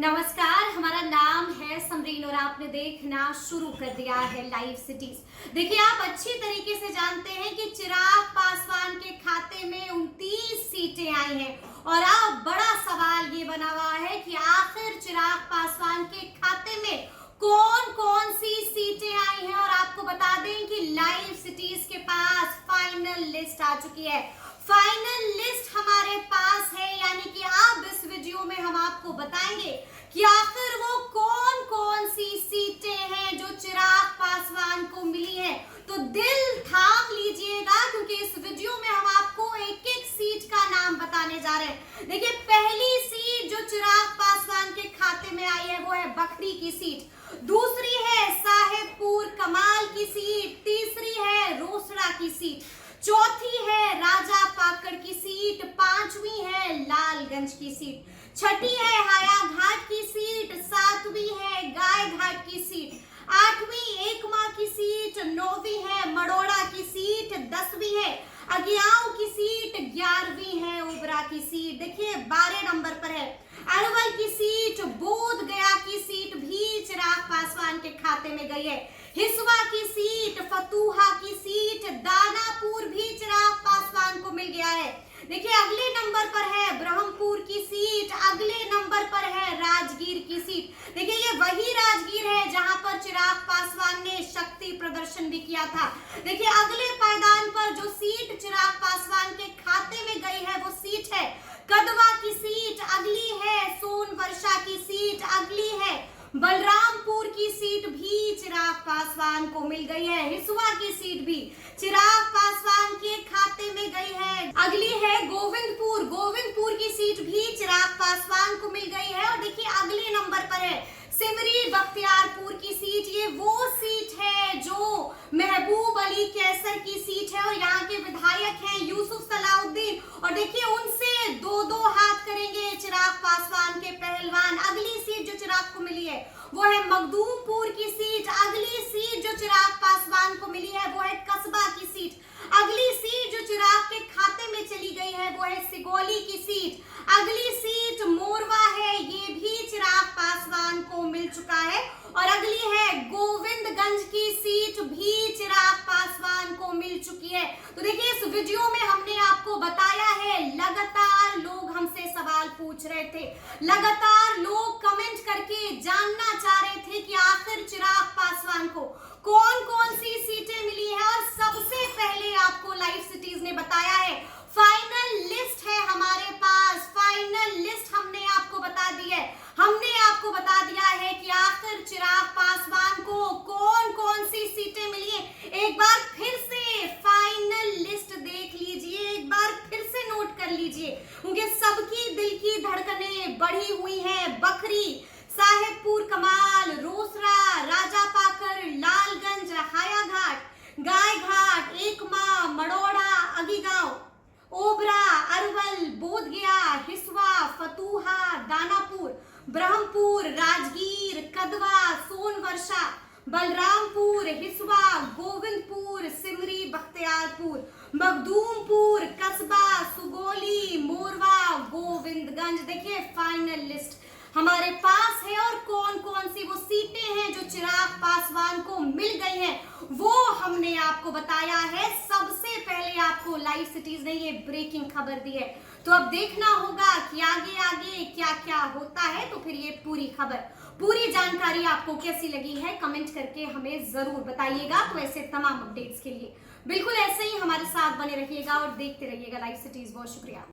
नमस्कार, हमारा नाम है समरीन और आपने देखना शुरू कर दिया है लाइव सिटीज। देखिए, आप अच्छी तरीके से जानते हैं कि चिराग पासवान के खाते में 29 सीटें आई हैं और अब बड़ा सवाल ये बना हुआ है कि आखिर चिराग पासवान के खाते में कौन कौन सी सीटें आई हैं। और आपको बता दें कि लाइव सिटीज के पास फाइनल लिस्ट आ चुकी है। फाइनल लिस्ट हमारे पास है, यानी कि अब इस वीडियो में हम आपको बताएंगे कि आखिर वो कौन कौन सी सीटें हैं जो चिराग पासवान को मिली हैं। तो दिल थाम लीजिएगा, क्योंकि इस वीडियो में हम आपको एक एक सीट का नाम बताने जा रहे हैं। देखिए, पहली सीट जो चिराग पासवान के खाते में आई है वो है बखरी की सीट, दूसरी है साहेबपुर कमाल की सीट, तीसरी है रोसड़ा की सीट, चौथी है राजा पाकड़ की सीट, पांचवी है लालगंज की सीट, छठी है हायाघाट की सीट, सातवीं है गाय घाट की सीट, आठवीं एकमा की सीट, नौवीं है मड़ोड़ा की सीट, 10वीं है अगियाओं की सीट, 11वीं है ओबरा की सीट। देखिए, 12 नंबर पर है अरवल की सीट, बोध गया की सीट भी चिराग पासवान के खाते में गई है, हिसवा की सीट, फतूहा की सीट, दानापुर भी चिराग पासवान को मिल गया है। देखिए, अगले नंबर पर है ब्रह्मपुर की सीट, अगले नंबर पर है राजगीर की सीट। देखिए, ये वही राजगीर है जहां पर चिराग पासवान ने शक्ति प्रदर्शन भी किया था। देखिए, अगले पायदान पर जो सीट चिराग पासवान के खाते में गई है वो सीट है कदवा की सीट, अगली है सोनवर्षा की सीट, अगली है बलरामपुर की सीट भी चिराग पासवान को मिल गई है, हिसुआ की सीट भी चिराग पासवान के खाते में गई है, अगली है गोविंदपुर की सीट भी चिराग पासवान को मिल गई है। और देखिए, अगले नंबर पर है सिमरी बख्तियारपुर की सीट, ये वो सीट है जो महबूब अली कैसर की सीट है और यहाँ के विधायक हैं यूसुफ सलाउद्दीन। और देखिए, उनसे दो हाथ करेंगे चिराग पासवान के पहलवान। अगली सीट जो चिराग को मिली है वो है मखदूमपुर की सीट, अगली सीट जो चिराग पासवान को मिली है वो है कसबा की सीट, अगली सीट जो चिराग के खाते में चली गई है वो है सिगोली की सीट, अगली सीट मोरवा है, ये भी चिराग पासवान को मिल चुका है, और अगली है गोविंदगंज की सीट भी चिराग पासवान को मिल चुकी है। तो देखिए, इस वीडियो में हमने आपको बताया है, लगातार लोग हमसे सवाल पूछ रहे थे, लगातार लोग कमेंट करके जानना चाह रहे थे कि आखिर चिराग पासवान को कौन कौन सी सीटें मिली है। और सबसे पहले आपको लाइव सिटीज ने बताया है, फाइनल लिस्ट है हमारे पास, फाइनल लिस्ट हमने आपको बता दी है, हमने आपको बता दिया है कि आखिर चिराग पासवान को कौन कौन सी सीटें मिली है। एक बार फिर से फाइनल लिस्ट देख लीजिए, एक बार फिर से नोट कर लीजिए, क्योंकि सबकी दिल की धड़कनें बढ़ी हुई हैं। बखरी, साहेबपुर कमाल, रोसड़ा, राजा पाकड़, लालगंज, हायाघाट, गाय घाट, एकमा, मड़ोड़ा, अगिगांव, ओबरा, अरवल, बोध गया, हिसवा, फतूहा, दानापुर, ब्रह्मपुर, राजगीर, कदवा, सोनवर्षा, बलरामपुर, हिसवा, गोविंदपुर, सिमरी बख्तियारपुर, मखदूमपुर, कसबा, सुगोली, मोरवा, गोविंदगंज। देखिए, फाइनल लिस्ट हमारे पास है और कौन कौन सी वो सीटें हैं जो चिराग पासवान को मिल गई हैं वो हमने आपको बताया है। सबसे पहले आपको लाइव सिटीज ने ये ब्रेकिंग खबर दी है, तो अब देखना होगा कि आगे आगे क्या क्या होता है। तो फिर ये पूरी खबर, पूरी जानकारी आपको कैसी लगी है कमेंट करके हमें जरूर बताइएगा। तो ऐसे तमाम अपडेट्स के लिए बिल्कुल ऐसे ही हमारे साथ बने रहिएगा और देखते रहिएगा लाइव सिटीज। बहुत शुक्रिया।